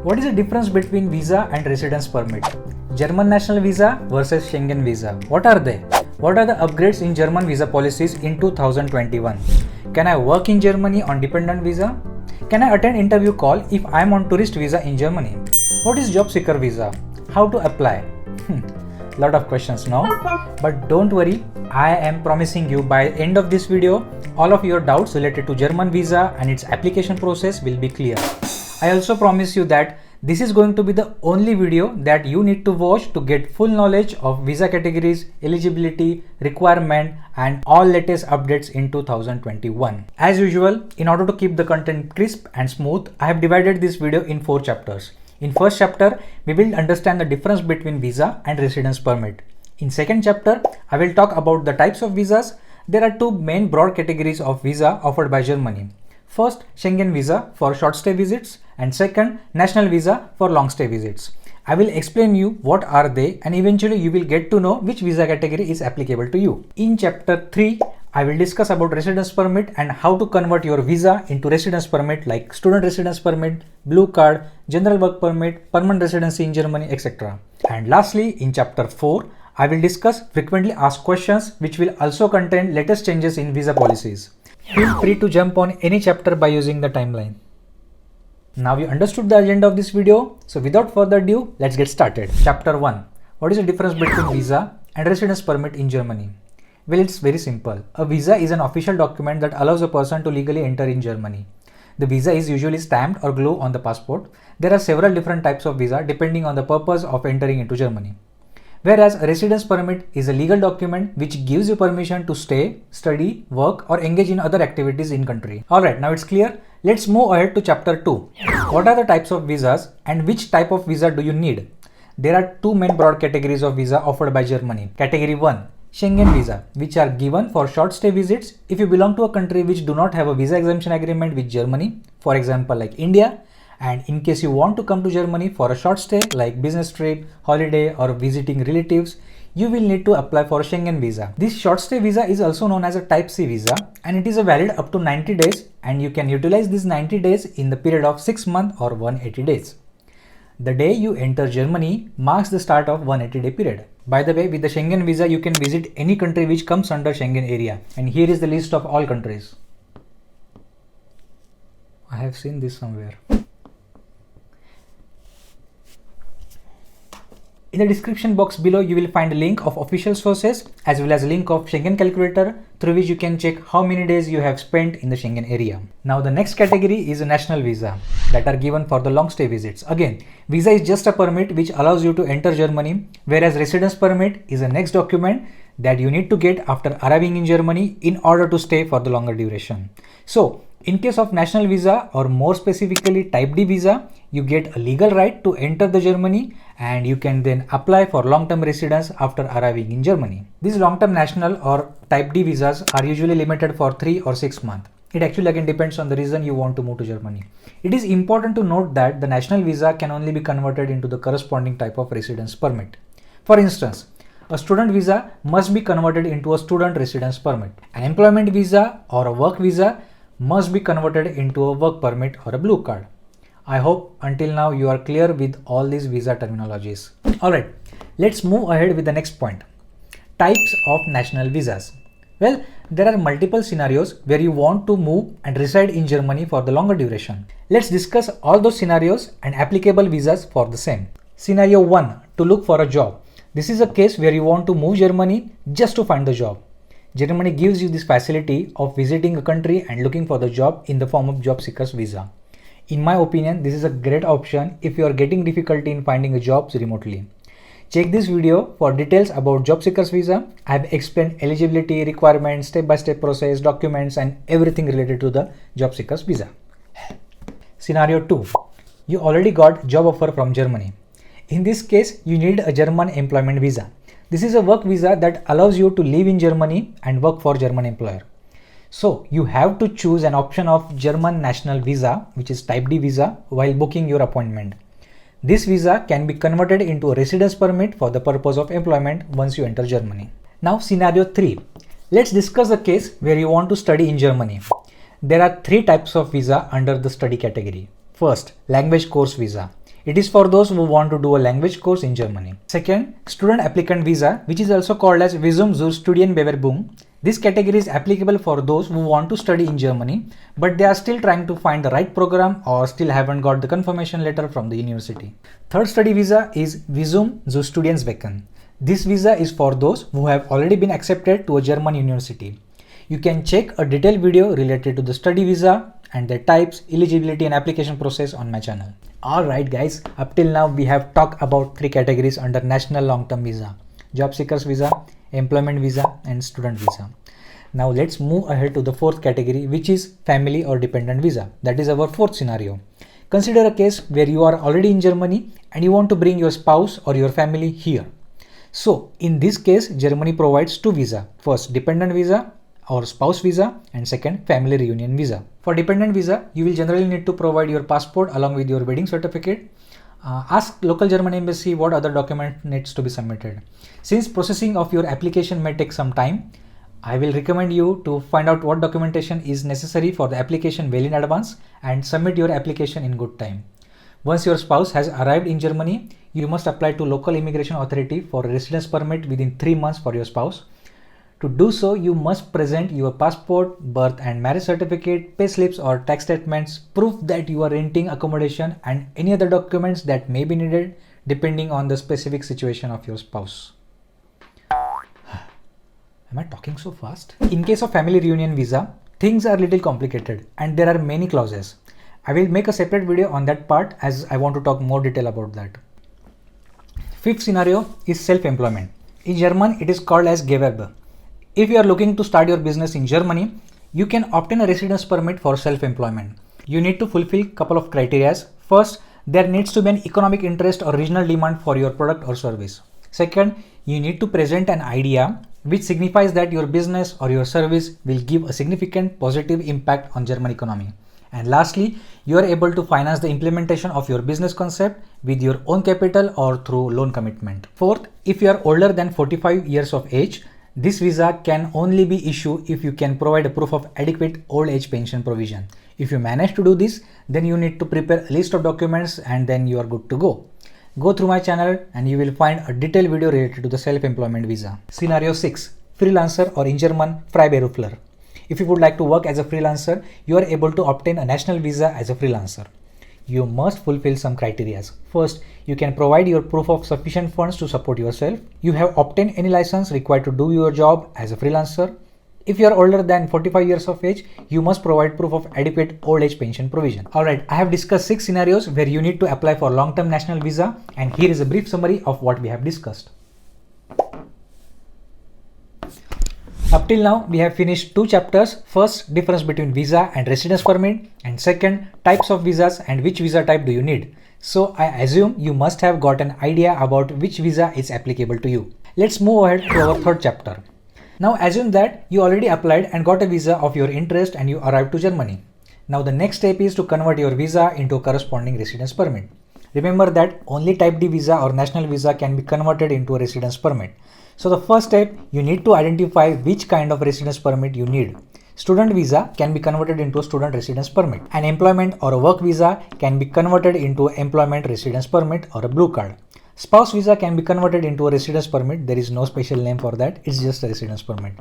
What is the difference between visa and residence permit? German national visa versus Schengen visa. What are they? What are the upgrades in German visa policies in 2021? Can I work in Germany on dependent visa? Can I attend interview call if I am on tourist visa in Germany? What is job seeker visa? How to apply? Lot of questions now, but don't worry, I am promising you by end of this video, all of your doubts related to German visa and its application process will be clear. I also promise you that this is going to be the only video that you need to watch to get full knowledge of visa categories, eligibility, requirement and all latest updates in 2021. As usual, in order to keep the content crisp and smooth, I have divided this video in 4 chapters. In first chapter, we will understand the difference between visa and residence permit. In second chapter, I will talk about the types of visas. There are 2 main broad categories of visa offered by Germany. First, Schengen visa for short stay visits and second, national visa for long stay visits. I will explain you what are they and eventually you will get to know which visa category is applicable to you. In chapter 3, I will discuss about residence permit and how to convert your visa into residence permit like student residence permit, blue card, general work permit, permanent residency in Germany, etc. And lastly, in chapter 4, I will discuss frequently asked questions which will also contain latest changes in visa policies. Feel free to jump on any chapter by using the timeline. Now you understood the agenda of this video, so without further ado, let's get started. Chapter 1. What is the difference between visa and residence permit in Germany? Well, it's very simple. A visa is an official document that allows a person to legally enter in Germany. The visa is usually stamped or glued on the passport. There are several different types of visa depending on the purpose of entering into Germany. Whereas a residence permit is a legal document which gives you permission to stay, study, work or engage in other activities in country. Alright, now it's clear. Let's move ahead to chapter 2. What are the types of visas and which type of visa do you need? There are 2 main broad categories of visa offered by Germany. Category 1. Schengen visa, which are given for short stay visits if you belong to a country which do not have a visa exemption agreement with Germany, for example like India, and in case you want to come to Germany for a short stay like business trip, holiday or visiting relatives, you will need to apply for a Schengen visa. This short stay visa is also known as a type C visa and it is valid up to 90 days and you can utilize these 90 days in the period of 6 months or 180 days. The day you enter Germany marks the start of 180-day period. By the way, with the Schengen visa, you can visit any country which comes under Schengen area. And here is the list of all countries. I have seen this somewhere. In the description box below, you will find a link of official sources as well as a link of Schengen calculator through which you can check how many days you have spent in the Schengen area. Now the next category is a national visa that are given for the long stay visits. Again, visa is just a permit which allows you to enter Germany, whereas residence permit is a next document that you need to get after arriving in Germany in order to stay for the longer duration. So in case of national visa or more specifically type D visa, you get a legal right to enter the Germany and you can then apply for long-term residence after arriving in Germany. These long-term national or type D visas are usually limited for 3 or 6 months. It actually again depends on the reason you want to move to Germany. It is important to note that the national visa can only be converted into the corresponding type of residence permit. For instance, a student visa must be converted into a student residence permit. An employment visa or a work visa must be converted into a work permit or a blue card. I hope until now you are clear with all these visa terminologies. Alright, let's move ahead with the next point. Types of national visas. Well, there are multiple scenarios where you want to move and reside in Germany for the longer duration. Let's discuss all those scenarios and applicable visas for the same. Scenario 1. To look for a job. This is a case where you want to move Germany just to find the job. Germany gives you this facility of visiting a country and looking for the job in the form of job seekers visa. In my opinion, this is a great option if you are getting difficulty in finding a job remotely. Check this video for details about job seekers visa. I have explained eligibility, requirements, step-by-step process, documents and everything related to the job seekers visa. Scenario 2. You already got job offer from Germany. In this case, you need a German employment visa. This is a work visa that allows you to live in Germany and work for German employer. So you have to choose an option of German national visa, which is type D visa, while booking your appointment. This visa can be converted into a residence permit for the purpose of employment once you enter Germany. Now scenario 3. Let's discuss a case where you want to study in Germany. There are 3 types of visa under the study category. First, language course visa. It is for those who want to do a language course in Germany. Second, student applicant visa, which is also called as Visum zur Studienbewerbung. This category is applicable for those who want to study in Germany, but they are still trying to find the right program or still haven't got the confirmation letter from the university. Third study visa is Visum zur Studiensbecken. This visa is for those who have already been accepted to a German university. You can check a detailed video related to the study visa and their types, eligibility and application process on my channel. Alright guys, up till now we have talked about 3 categories under National Long-Term Visa: Job Seekers Visa, Employment Visa and Student Visa. Now let's move ahead to the 4th category, which is Family or Dependent Visa. That is our 4th scenario. Consider a case where you are already in Germany and you want to bring your spouse or your family here. So in this case, Germany provides 2 visas. First, Dependent Visa or spouse visa, and second, family reunion visa. For dependent visa, you will generally need to provide your passport along with your wedding certificate. Ask local German embassy what other document needs to be submitted. Since processing of your application may take some time, I will recommend you to find out what documentation is necessary for the application well in advance and submit your application in good time. Once your spouse has arrived in Germany, you must apply to local immigration authority for a residence permit within 3 months for your spouse. To do so, you must present your passport, birth and marriage certificate, pay slips or tax statements, proof that you are renting accommodation and any other documents that may be needed depending on the specific situation of your spouse. Am I talking so fast? In case of family reunion visa, things are a little complicated and there are many clauses. I will make a separate video on that part as I want to talk more detail about that. 5th scenario is self-employment. In German, it is called as Gewerbe. If you are looking to start your business in Germany, you can obtain a residence permit for self-employment. You need to fulfill couple of criteria. First, there needs to be an economic interest or regional demand for your product or service. Second, you need to present an idea which signifies that your business or your service will give a significant positive impact on German economy. And lastly, you are able to finance the implementation of your business concept with your own capital or through loan commitment. Fourth, if you are older than 45 years of age, this visa can only be issued if you can provide a proof of adequate old age pension provision. If you manage to do this, then you need to prepare a list of documents and then you are good to go. Go through my channel and you will find a detailed video related to the self-employment visa. Scenario 6. Freelancer, or in German, Freiberufler. If you would like to work as a freelancer, you are able to obtain a national visa as a freelancer. You must fulfill some criteria. First, you can provide your proof of sufficient funds to support yourself. You have obtained any license required to do your job as a freelancer. If you are older than 45 years of age, you must provide proof of adequate old age pension provision. Alright, I have discussed 6 scenarios where you need to apply for long-term national visa, and here is a brief summary of what we have discussed. Up till now, we have finished 2 chapters. First, difference between visa and residence permit, and second, types of visas and which visa type do you need. So I assume you must have got an idea about which visa is applicable to you. Let's move ahead to our 3rd chapter. Now assume that you already applied and got a visa of your interest and you arrived to Germany. Now the next step is to convert your visa into a corresponding residence permit. Remember that only type D visa or national visa can be converted into a residence permit. So the first step, you need to identify which kind of residence permit you need. Student visa can be converted into a student residence permit. An employment or a work visa can be converted into an employment residence permit or a blue card. Spouse visa can be converted into a residence permit. There is no special name for that. It's just a residence permit.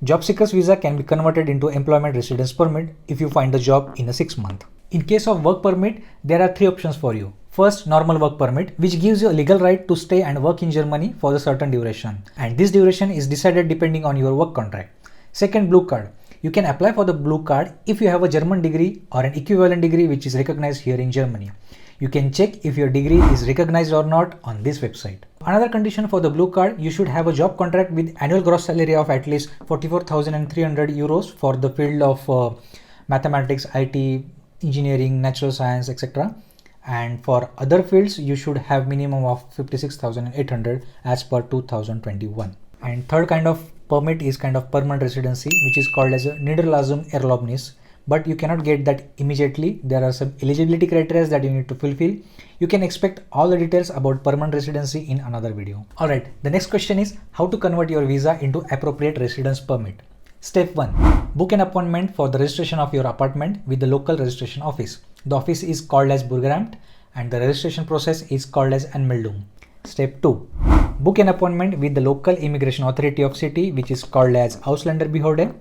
Job seekers visa can be converted into employment residence permit if you find a job in a 6 month. In case of work permit, there are 3 options for you. First, normal work permit, which gives you a legal right to stay and work in Germany for a certain duration. And this duration is decided depending on your work contract. Second, blue card. You can apply for the blue card if you have a German degree or an equivalent degree which is recognized here in Germany. You can check if your degree is recognized or not on this website. Another condition for the blue card, you should have a job contract with annual gross salary of at least 44,300 euros for the field of mathematics, IT, engineering, natural science, etc. And for other fields, you should have minimum of 56,800 as per 2021. And third kind of permit is kind of permanent residency, which is called as a Niederlassung Erlaubnis. But you cannot get that immediately. There are some eligibility criteria that you need to fulfill. You can expect all the details about permanent residency in another video. Alright, the next question is how to convert your visa into appropriate residence permit. Step 1. Book an appointment for the registration of your apartment with the local registration office. The office is called as Burgeramt and the registration process is called as Anmeldung. Step 2. Book an appointment with the local immigration authority of city, which is called as Ausländerbehörde.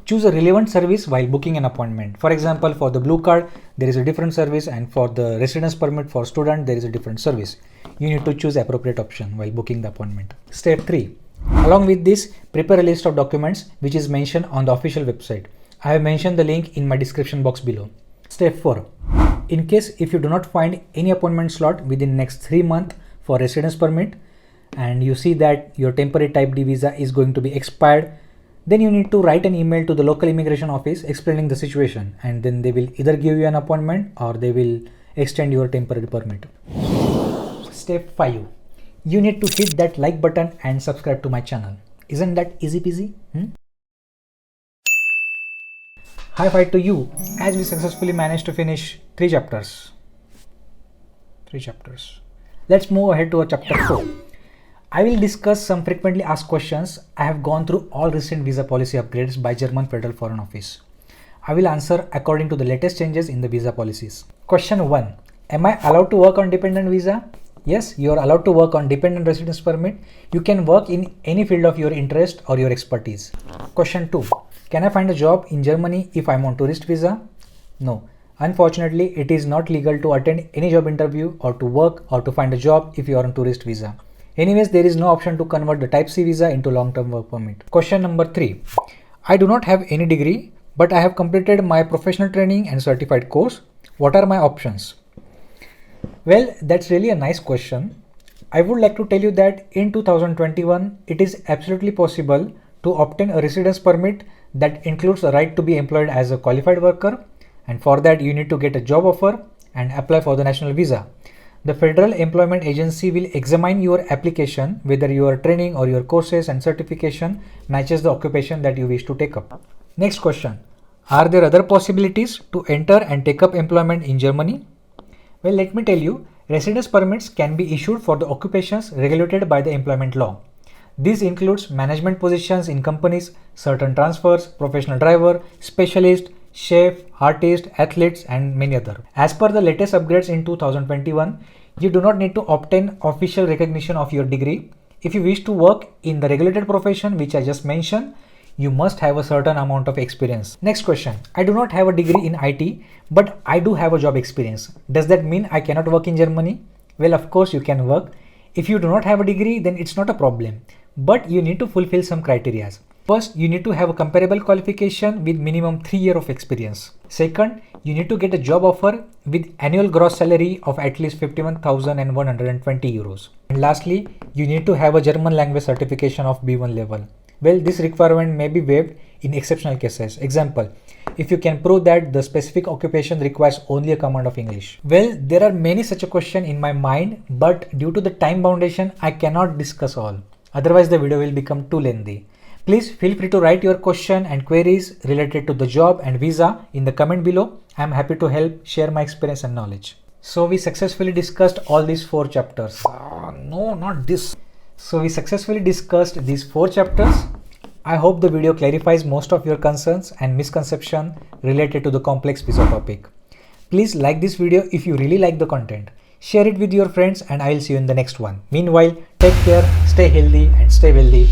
Choose a relevant service while booking an appointment. For example, for the blue card, there is a different service, and for the residence permit for student, there is a different service. You need to choose appropriate option while booking the appointment. Step 3. Along with this, prepare a list of documents which is mentioned on the official website. I have mentioned the link in my description box below. Step 4. In case if you do not find any appointment slot within next 3 months for residence permit, and you see that your temporary type D visa is going to be expired, then you need to write an email to the local immigration office explaining the situation, and then they will either give you an appointment or they will extend your temporary permit. Step 5. You need to hit that like button and subscribe to my channel. Isn't that easy peasy? High five to you as we successfully managed to finish 3 chapters. Let's move ahead to chapter 4. I will discuss some frequently asked questions. I have gone through all recent visa policy upgrades by German Federal Foreign Office. I will answer according to the latest changes in the visa policies. Question 1. Am I allowed to work on dependent visa? Yes, you are allowed to work on dependent residence permit. You can work in any field of your interest or your expertise. Question 2. Can I find a job in Germany if I am on tourist visa? No. Unfortunately, it is not legal to attend any job interview or to work or to find a job if you are on tourist visa. Anyways, there is no option to convert the type C visa into long-term work permit. Question number 3. I do not have any degree, but I have completed my professional training and certified course. What are my options? Well, that's really a nice question. I would like to tell you that in 2021, it is absolutely possible to obtain a residence permit that includes the right to be employed as a qualified worker, and for that you need to get a job offer and apply for the national visa. The Federal Employment Agency will examine your application whether your training or your courses and certification matches the occupation that you wish to take up. Next question. Are there other possibilities to enter and take up employment in Germany? Well, let me tell you, residence permits can be issued for the occupations regulated by the employment law. This includes management positions in companies, certain transfers, professional driver, specialist, chef, artist, athletes, and many other. As per the latest upgrades in 2021, you do not need to obtain official recognition of your degree. If you wish to work in the regulated profession which I just mentioned, you must have a certain amount of experience. Next question. I do not have a degree in IT, but I do have a job experience. Does that mean I cannot work in Germany? Well, of course you can work. If you do not have a degree, then it's not a problem, but you need to fulfill some criteria. First, you need to have a comparable qualification with minimum 3 years of experience. Second, you need to get a job offer with annual gross salary of at least 51,120 euros. And lastly, you need to have a German language certification of B1 level. Well, this requirement may be waived in exceptional cases. Example, if you can prove that the specific occupation requires only a command of English. Well, there are many such a question in my mind, but due to the time boundation, I cannot discuss all. Otherwise, the video will become too lengthy. Please feel free to write your question and queries related to the job and visa in the comment below. I am happy to help share my experience and knowledge. So we successfully discussed all these 4 chapters. No, not this. So we successfully discussed these 4 chapters. I hope the video clarifies most of your concerns and misconceptions related to the complex visa topic. Please like this video if you really like the content. Share it with your friends and I will see you in the next one. Meanwhile, take care, stay healthy and stay wealthy.